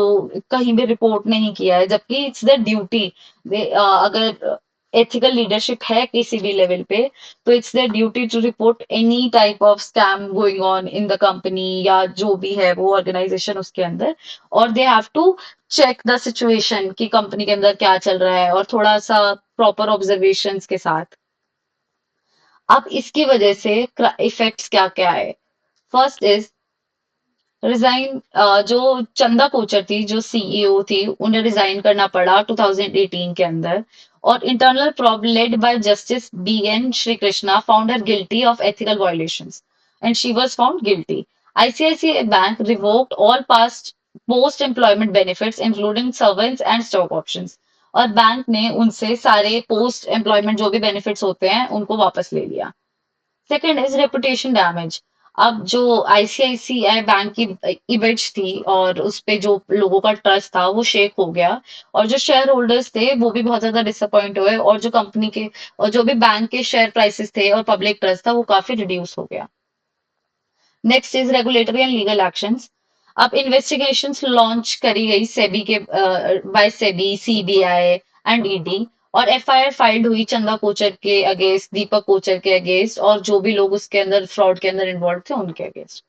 कहीं भी रिपोर्ट नहीं किया है, जबकि इट्स द ड्यूटी। अगर एथिकल लीडरशिप है किसी भी लेवल पे तो it's their duty to report any type of scam going on in the company या जो भी है वो ऑर्गेनाइजेशन उसके अंदर। और they have to check the situation कि कंपनी के अंदर क्या चल रहा है और थोड़ा सा प्रॉपर ऑब्जर्वेशंस के साथ। अब इसकी वजह से इफेक्ट्स क्या क्या है? First is resign. जो चंदा कोचर थी जो सीईओ थी उन्हें रिजाइन करना पड़ा 2018 के अंदर। और internal probe led by Justice B N Shri Krishna found her guilty of ethical violations and she was found guilty. ICICI Bank revoked all past post employment benefits including servants and stock options. और bank ने उनसे सारे post employment जो भी benefits होते हैं उनको वापस ले लिया। Second is reputation damage. अब जो आईसीआईसीआई बैंक की इमेज थी और उस पे जो लोगों का ट्रस्ट था वो शेक हो गया। और जो शेयर होल्डर्स थे वो भी बहुत ज्यादा डिसअपॉइंट हुए और जो कंपनी के और जो भी बैंक के शेयर प्राइसेस थे और पब्लिक ट्रस्ट था वो काफी रिड्यूस हो गया। Next is regulatory and legal actions. अब इन्वेस्टिगेशंस लॉन्च करी गई सेबी के by SEBI, CBI and ED. और एफआईआर फाइल्ड हुई चंदा कोचर के अगेंस्ट, दीपक कोचर के अगेंस्ट और जो भी लोग उसके अंदर फ्रॉड के अंदर इन्वॉल्व थे उनके against.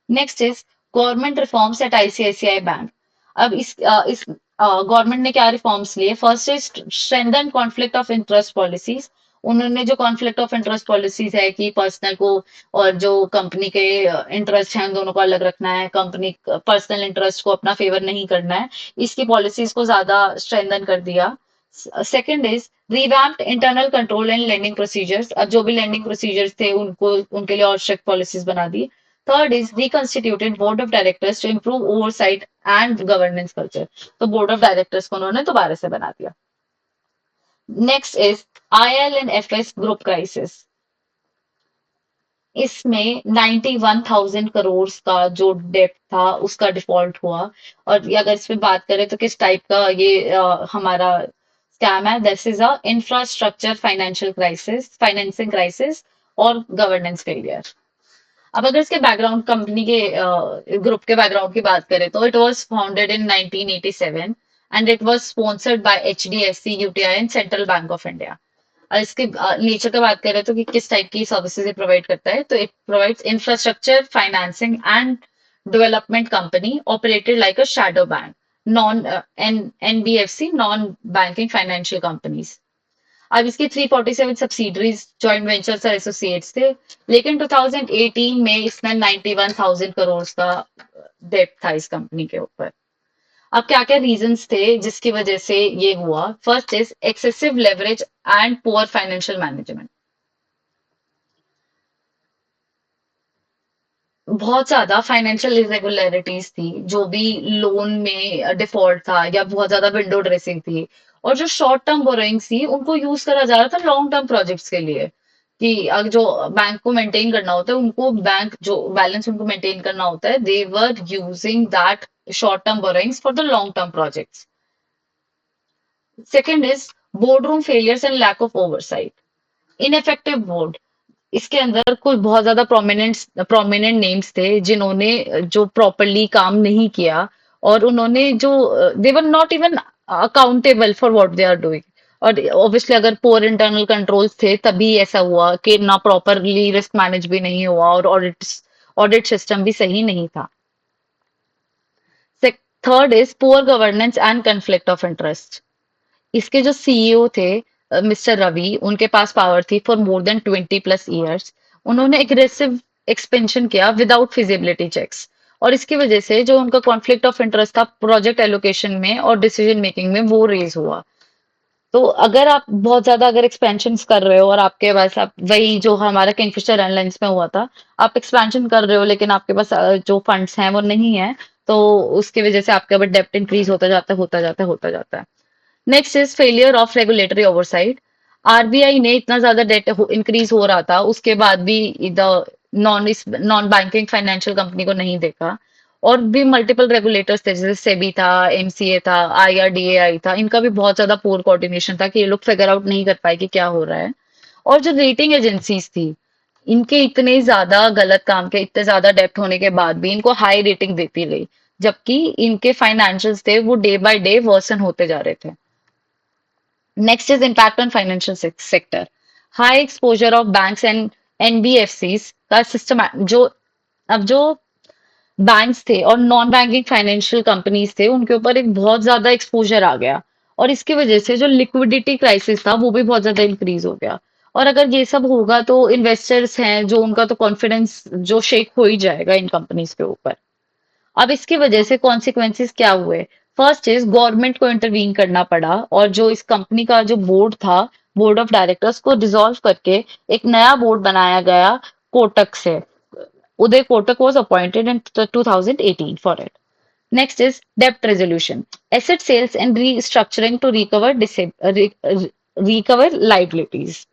Next is government reforms at ICICI Bank. अब इस गवर्नमेंट ने क्या रिफॉर्म्स लिए? First is strengthen conflict of interest policies. उन्होंने जो कॉन्फ्लिक्ट ऑफ इंटरेस्ट पॉलिसीज है कि पर्सनल को और जो कंपनी के इंटरेस्ट हैं उन दोनों को अलग रखना है, कंपनी पर्सनल इंटरेस्ट को अपना फेवर नहीं करना है, इसकी पॉलिसीज को ज्यादा स्ट्रेंथन कर दिया। Second is revamped internal control and landing procedures. अब जो भी लैंडिंग प्रोसीजर्स थे उनको उनके लिए और स्ट्रिक्ट पॉलिसीज बना दी। Third is reconstituted board of directors to improve oversight and governance culture। तो बोर्ड ऑफ डायरेक्टर्स को उन्होंने दोबारा से बना दिया। Next is IL and FS group crisis. इसमें 91,000 करोड़ का जो डेट था उसका डिफॉल्ट हुआ। और ये अगर इस पे बात करें तो किस टाइप का ये हमारा स्कैम है? This is a infrastructure financial crisis, financing crisis और गवर्नेंस फेलियर। अब अगर इसके बैकग्राउंड, कंपनी के ग्रुप के बैकग्राउंड की बात करें तो it was founded in 1987 and it was sponsored by HDFC, UTI and central bank of India. और इसके नेचर की बात करें तो कि किस टाइप की सर्विसेज ये प्रोवाइड करता है, तो it provides infrastructure financing and development company operated like a shadow bank, non NBFC, non banking financial companies. अब इसकी 347 सब्सिडरीज, जॉइंट वेंचर्स और एसोसिएट्स थे। लेकिन 2018 में इसने 91,000 करोड़ का डेट था इस कंपनी के ऊपर। अब क्या क्या रीजंस थे जिसकी वजह से ये हुआ? First is excessive leverage and poor financial management. बहुत ज्यादा फाइनेंशियल इरेगुलरिटीज थी, जो भी लोन में डिफॉल्ट था या बहुत ज्यादा विंडो ड्रेसिंग थी। और जो शॉर्ट टर्म बोरोइंग्स थी उनको यूज करा जा रहा था लॉन्ग टर्म प्रोजेक्ट्स के लिए, कि अगर जो बैंक को मेंटेन करना होता है उनको, बैंक जो बैलेंस उनको मेंटेन करना होता है, they were using that short term borrowings for the long term projects. Second is board room failures and lack of oversight. Ineffective board, इसके अंदर कुछ बहुत ज्यादा प्रोमिनेंट नेम्स थे जिन्होंने जो प्रॉपरली काम नहीं किया, और उन्होंने जो they were not even accountable for what they are doing. और ऑब्वियसली अगर पुअर इंटरनल कंट्रोल्स थे तभी ऐसा हुआ कि ना प्रॉपरली रिस्क मैनेज भी नहीं हुआ और ऑडिट सिस्टम भी सही नहीं था। Third is poor governance and conflict of interest. इसके जो सीईओ थे मिस्टर रवि, उनके पास पावर थी फॉर मोर देन 20+ ईयर्स। उन्होंने एग्रेसिव एक्सपेंशन किया विदाउट फिजिबिलिटी चेक्स, और इसकी वजह से जो उनका कॉन्फ्लिक्ट ऑफ इंटरेस्ट था प्रोजेक्ट एलोकेशन में और डिसीजन मेकिंग में, वो रेज हुआ। तो अगर आप बहुत ज्यादा अगर एक्सपेंशन कर रहे हो और आपके पास, आप वही जो हमारा किंगफिशर एयरलाइंस में हुआ था, आप एक्सपेंशन कर रहे हो लेकिन आपके पास जो फंड्स हैं वो नहीं है, तो उसकी वजह से आपके ऊपर डेप्ट इंक्रीज होता जाता है, होता जाता है, होता जाता है। Next is failure of regulatory oversight. RBI ने इतना ज्यादा डेट इंक्रीज हो रहा था उसके बाद भी the non banking financial company को नहीं देखा। और भी मल्टीपल रेगुलेटर्स थे, जैसे सेबी था, एमसीए था, आईआरडीएआई था, इनका भी बहुत ज्यादा पुअर कोऑर्डिनेशन था कि ये लोग फिगर आउट नहीं कर पाए कि क्या हो रहा है। और जो रेटिंग एजेंसीज थी, इनके इतने ज्यादा गलत काम के, इतने ज्यादा डेप्ट होने के बाद भी इनको हाई रेटिंग देती रही, जबकि इनके फाइनेंशियल्स थे वो डे बाय डे वर्सन होते जा रहे थे। Next is impact on financial sector. High exposure of banks and NBFCs का सिस्टम, जो अब जो बैंक्स थे और नॉन बैंकिंग फाइनेंशियल कंपनीज थे उनके ऊपर एक बहुत ज्यादा एक्सपोजर आ गया, और इसकी वजह से जो लिक्विडिटी क्राइसिस था वो भी बहुत ज्यादा इंक्रीज हो गया। और अगर ये सब होगा तो इन्वेस्टर्स हैं जो, उनका तो कॉन्फिडेंस जो शेक हो ही जाएगा इन कंपनीज के ऊपर। अब इसकी वजह से कॉन्सिक्वेंसेस क्या हुए? फर्स्ट इज गवर्नमेंट को इंटरवीन करना पड़ा, और जो इस कंपनी का जो बोर्ड था, बोर्ड ऑफ डायरेक्टर्स को डिसॉल्व करके एक नया बोर्ड बनाया गया कोटक से। Uday Kotak was appointed in 2018 for it. Next is debt resolution, asset sales and restructuring to recover liabilities.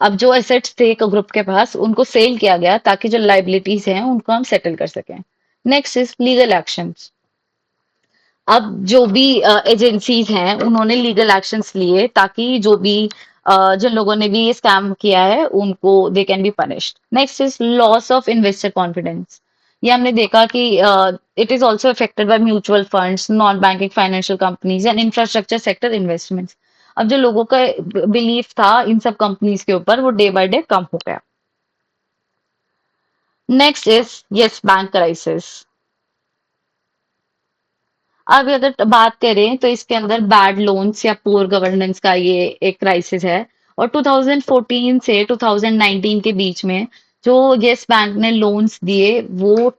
अब जो एसेट्स थे एक ग्रुप के पास, उनको सेल किया गया ताकि जो लाइबिलिटीज हैं उनको हम सेटल कर सकें। Next is legal actions. अब जो भी एजेंसीज हैं उन्होंने लीगल एक्शंस लिए ताकि जो भी जिन लोगों ने भी ये स्कैम किया है उनको they can be punished. Next is loss of investor confidence. ये हमने देखा कि it is also affected by mutual funds, non banking financial companies and infrastructure sector investments. अब जो लोगों का बिलीफ था इन सब कंपनीज के ऊपर वो डे बाय डे कम हो गया। Next is yes bank crisis. अब अगर बात करें तो इसके अंदर बैड लोन्स या पुअर गवर्नेंस का ये एक क्राइसिस है। और 2014 से 2019 के बीच में जो यस बैंक ने लोन्स दिए वो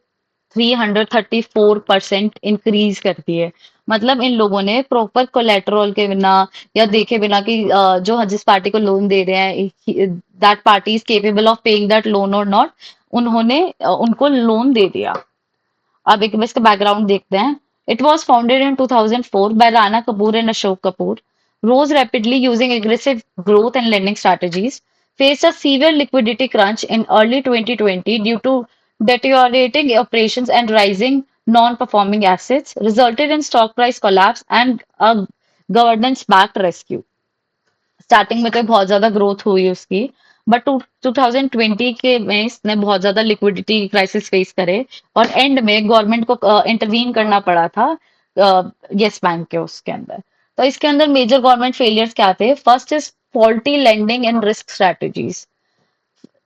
334% इंक्रीज कर दिए। मतलब इन लोगों ने प्रॉपर कोलेटरल के बिना या देखे बिना कि जो जिस पार्टी को लोन दे रहे हैं that party is capable of paying that loan और नॉट, उन्होंने उनको लोन दे दिया। अब एक इसका बैकग्राउंड देखते हैं। It was founded in 2004 by Rana Kapoor and Ashok Kapoor, rose rapidly using aggressive growth and lending strategies, faced a severe liquidity crunch in early 2020 due to deteriorating operations and rising non-performing assets, resulted in stock price collapse and a governance-backed rescue. Starting में तो बहुत ज्यादा growth हुई उसकी, but 2020 के में इसने बहुत ज्यादा लिक्विडिटी क्राइसिस फेस करे, और एंड में गवर्नमेंट को इंटरवीन करना पड़ा था यस बैंक के उसके अंदर। तो इसके अंदर मेजर गवर्नमेंट फेलियर्स क्या थे? First is faulty lending and risk strategies.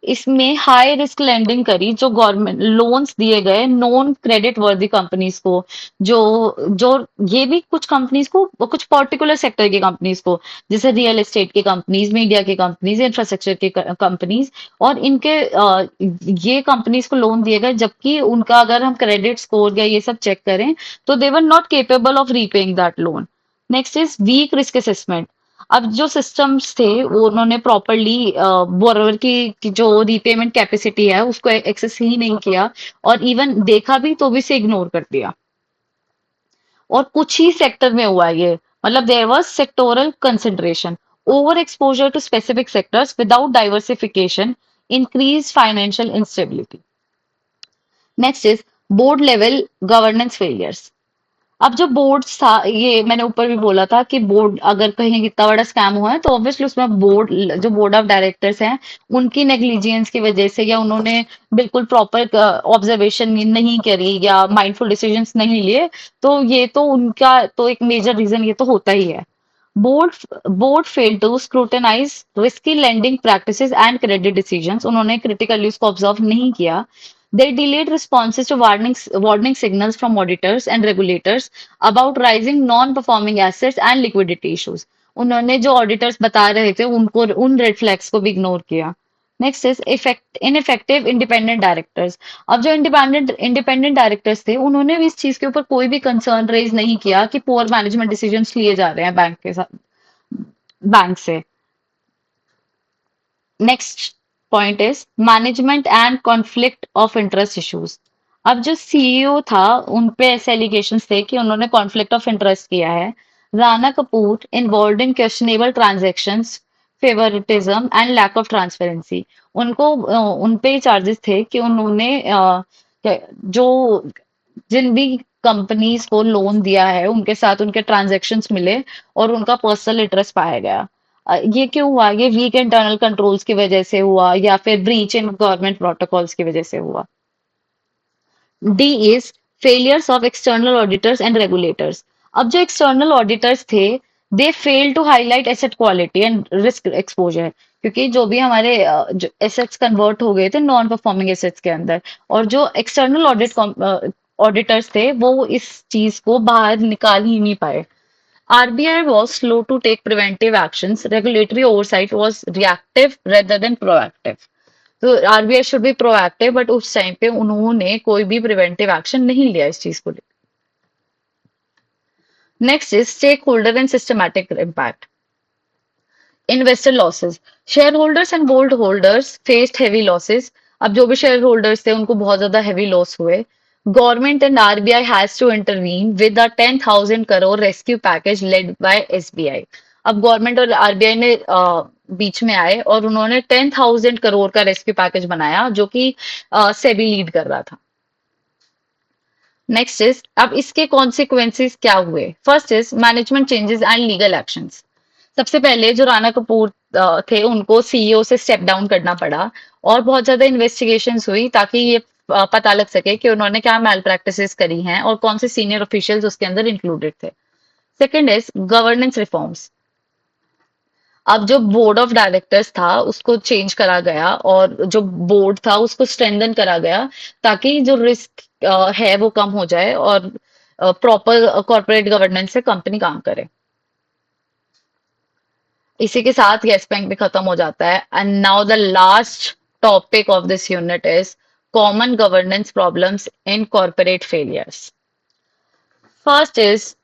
इसमें हाई रिस्क लेंडिंग करी, जो गवर्नमेंट लोन्स दिए गए नॉन क्रेडिट वर्दी कंपनीज को, जो जो ये भी कुछ कंपनीज को, कुछ पर्टिकुलर सेक्टर की कंपनीज को, जैसे रियल एस्टेट की कंपनीज, मीडिया की कंपनीज, इंफ्रास्ट्रक्चर की कंपनीज, और इनके ये कंपनीज को लोन दिए गए, जबकि उनका अगर हम क्रेडिट स्कोर या ये सब चेक करें तो they were not capable of repaying that loan. Next is weak risk assessment. अब जो सिस्टम्स थे वो उन्होंने प्रॉपरली बोरोवर की जो रीपेमेंट कैपेसिटी है उसको एक्सेस ही नहीं किया, और इवन देखा भी तो भी से इग्नोर कर दिया। और कुछ ही सेक्टर में हुआ ये, मतलब there was sectoral concentration, over exposure to specific sectors without diversification, increase financial instability. Next is board level governance failures. अब जो बोर्ड्स था, ये मैंने ऊपर भी बोला था कि बोर्ड अगर कहीं इतना बड़ा स्कैम हुआ है तो ऑब्वियसली उसमें बोर्ड, जो बोर्ड ऑफ डायरेक्टर्स हैं, उनकी नेग्लिजेंस की वजह से, या उन्होंने बिल्कुल प्रॉपर ऑब्जर्वेशन नहीं करी या माइंडफुल डिसीजंस नहीं लिए, तो ये तो उनका तो एक मेजर रीजन ये तो होता ही है। Board board failed to scrutinise risky lending practices and credit decisions. उन्होंने क्रिटिकली उसको ऑब्जर्व नहीं किया। They delayed responses to warning signals from auditors and regulators about rising non-performing assets and liquidity issues. उन्होंने जो ऑडिटर्स बता रहे थे उनको, उन रेड फ्लैग्स को भी इग्नोर किया। Next is effect ineffective independent directors. अब जो इंडिपेंडेंट डायरेक्टर्स थे उन्होंने भी इस चीज के ऊपर कोई भी कंसर्न रेज नहीं किया कि पुअर मैनेजमेंट डिसीजंस लिए जा रहे हैं बैंक के साथ, बैंक से। Next point is management and conflict of interest issues. अब जो सीईओ था उन पे ऐसे एलिगेशंस थे कि उन्होंने कॉन्फ्लिक्ट ऑफ इंटरेस्ट किया है। Rana Kapoor involve in questionable transactions, favouritism and lack of transparency. उनको उन पे चार्जेस थे कि उन्होंने जो जिन भी कंपनीज को लोन दिया है उनके साथ उनके ट्रांजैक्शंस मिले और उनका पर्सनल इंटरेस्ट पाया गया। ये क्यों हुआ? ये वीक इंटरनल कंट्रोल्स की वजह से हुआ या फिर ब्रीच इन गवर्नमेंट प्रोटोकॉल्स की वजह से हुआ। D is failures of external auditors and regulators. अब जो एक्सटर्नल ऑडिटर्स थे, they fail to highlight asset quality and risk exposure, क्योंकि जो भी हमारे जो एसेट्स कन्वर्ट हो गए थे नॉन परफॉर्मिंग एसेट्स के अंदर, और जो एक्सटर्नल ऑडिटर्स थे वो इस चीज को बाहर निकाल ही नहीं पाए। RBI was slow to take preventive actions. Regulatory oversight was reactive rather than proactive. तो RBI should be proactive, but उस टाइम पे उन्होंने कोई भी प्रिवेंटिव एक्शन नहीं लिया इस चीज को लेकर। नेक्स्ट इज stake holder and systematic impact. Investor losses. Share holders and bond holders faced heavy losses. अब जो भी शेयर होल्डर्स थे उनको बहुत ज्यादा हेवी लॉस हुए। Government and RBI has to intervene with a 10,000 crore rescue package led by SBI. अब government और आरबीआई ने बीच में आए और उन्होंने 10,000 करोड़ का रेस्क्यू पैकेज बनाया, जो कि सेबी लीड कर रहा था। नेक्स्ट इज, अब इसके कॉन्सिक्वेंसेस क्या हुए? First is management changes and legal actions. सबसे पहले जो राणा कपूर थे उनको सीईओ से स्टेप डाउन करना पड़ा, और बहुत ज्यादा इन्वेस्टिगेशंस हुई ताकि ये पता लग सके कि उन्होंने क्या मैल प्रैक्टिसेस करी हैं और कौन से सीनियर ऑफिशियल्स उसके अंदर इंक्लूडेड थे। Second is governance reforms. अब जो बोर्ड ऑफ डायरेक्टर्स था उसको चेंज करा गया, और जो बोर्ड था उसको स्ट्रेंथन करा गया, ताकि जो रिस्क है वो कम हो जाए और प्रॉपर कॉर्पोरेट गवर्नेंस से कंपनी काम करे। इसी के साथ यस बैंक भी खत्म हो जाता है। And now the last topic of this unit is common governance problems in corporate failures. First is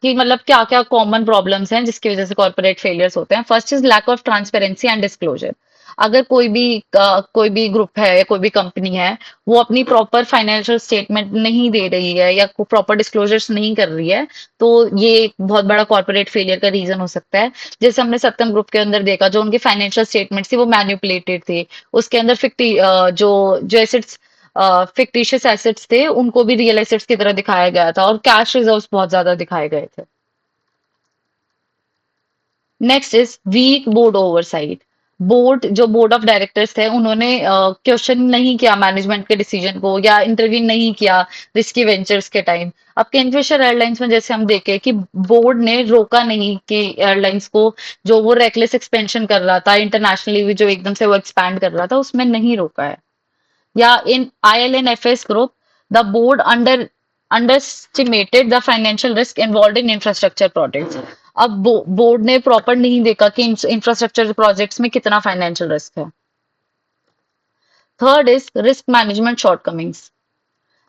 कि मतलब क्या क्या कॉमन प्रॉब्लम्स हैं जिसकी वजह से कॉर्पोरेट फेलियर्स होते हैं। First is lack of transparency and disclosure. अगर कोई भी ग्रुप है या कोई भी कंपनी है, वो अपनी प्रॉपर फाइनेंशियल स्टेटमेंट नहीं दे रही है या प्रॉपर डिस्क्लोजर्स नहीं कर रही है, तो ये एक बहुत बड़ा कॉर्पोरेट फेलियर का रीजन हो सकता है। जैसे हमने सत्यम ग्रुप के अंदर देखा, जो उनकी फाइनेंशियल स्टेटमेंट थी वो मैन्युपुलेटेड थी। उसके अंदर जो जो एसेट्स फिक्टिशियस एसेट्स थे उनको भी रियल एसेट्स की तरह दिखाया गया था, और कैश रिजर्व्स बहुत ज्यादा दिखाए गए थे। Next is week board oversight. Board जो बोर्ड ऑफ डायरेक्टर्स थे उन्होंने क्वेश्चन नहीं किया मैनेजमेंट के डिसीजन को या इंटरवीन नहीं किया रिस्की वेंचर्स के टाइम। अब किंगफिशर एयरलाइंस में जैसे हम देखे कि बोर्ड ने रोका नहीं कि एयरलाइंस को जो वो रेकलेस एक्सपेंशन कर रहा था इंटरनेशनली भी जो एकदम से वो एक्सपैंड कर रहा था उसमें नहीं रोका है। या in ILNFS group, the board underestimated the financial risk involved in infrastructure projects. अब बोर्ड ने प्रॉपर नहीं देखा कि इंफ्रास्ट्रक्चर प्रोजेक्ट्स में कितना फाइनेंशियल रिस्क है। Third is risk management shortcomings.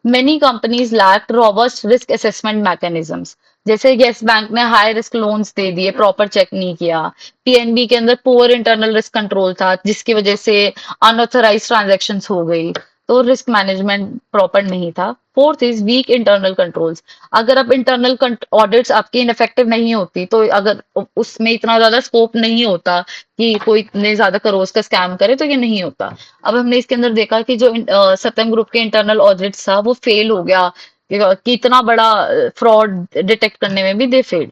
Many companies lacked robust risk assessment mechanisms. जैसे yes bank ने हाई रिस्क लोन्स दे दिए, प्रॉपर चेक नहीं किया। पीएनबी के अंदर पुअर इंटरनल रिस्क कंट्रोल था, जिसकी वजह से अनऑथराइज ट्रांजैक्शंस हो गई। तो रिस्क मैनेजमेंट प्रॉपर नहीं था। Fourth is weak internal controls. अगर अब इंटरनल ऑडिट्स आपकी इनफेक्टिव नहीं होती, तो अगर उसमें इतना ज्यादा स्कोप नहीं होता कि कोई इतने ज्यादा करोड़ का स्कैम करे, तो ये नहीं होता। अब हमने इसके अंदर देखा कि जो सत्यम ग्रुप के इंटरनल ऑडिट था वो फेल हो गया कि इतना बड़ा फ्रॉड डिटेक्ट करने में भी they failed.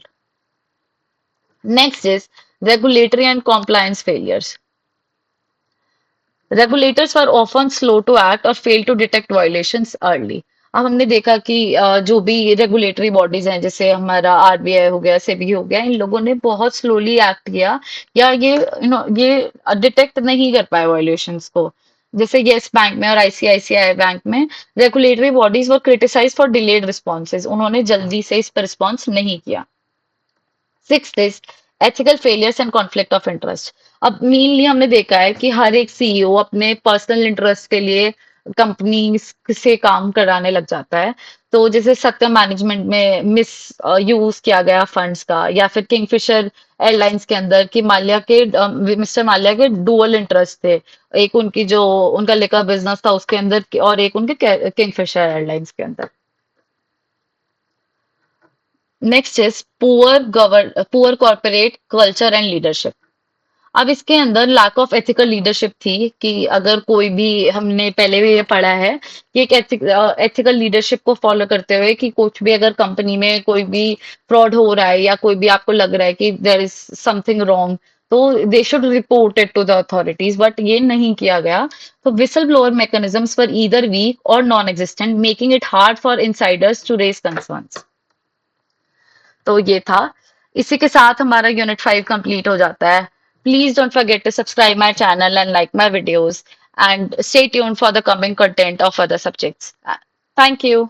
Next is regulatory and compliance failures. Regulators are often slow to act और fail to detect violations early. अब हमने देखा कि जो भी रेगुलेटरी बॉडीज हैं जैसे हमारा आरबीआई हो गया, सेबी हो गया, इन लोगों ने बहुत स्लोली एक्ट किया या ये डिटेक्ट नहीं कर पाए वायलेशंस को। जैसे येस बैंक में और आईसीआईसीआई बैंक में regulatory bodies were criticise for delayed responses. उन्होंने जल्दी से इस पर रिस्पॉन्स नहीं किया। Sixth is ethical failures and conflict of interest. अब मेनली हमने देखा है कि हर एक सीईओ अपने पर्सनल इंटरेस्ट के लिए कंपनी से काम कराने लग जाता है। तो जैसे सत्यम मैनेजमेंट में मिस यूज किया गया फंड्स का, या फिर किंगफिशर एयरलाइंस के अंदर कि माल्या के मिस्टर माल्या के डुअल इंटरेस्ट थे। एक उनकी जो उनका लिकर बिजनेस था उसके अंदर और एक उनके किंगफिशर एयरलाइंस के अंदर। Next is poor corporate culture and leadership. अब इसके अंदर लैक ऑफ एथिकल लीडरशिप थी कि अगर कोई भी, हमने पहले भी ये पढ़ा है कि एक एथिकल लीडरशिप को फॉलो करते हुए कि कुछ भी अगर कंपनी में कोई भी फ्रॉड हो रहा है या कोई भी आपको लग रहा है कि देयर इज समथिंग रॉन्ग, तो they should report it to the authorities, but ये नहीं किया गया। तो whistle blower mechanisms were either weak और non existent, making it hard for insiders to raise concerns. तो ये था। इसी के साथ हमारा यूनिट 5 कंप्लीट हो जाता है। Please don't forget to subscribe my channel and like my videos, and stay tuned for the coming content of other subjects. Thank you.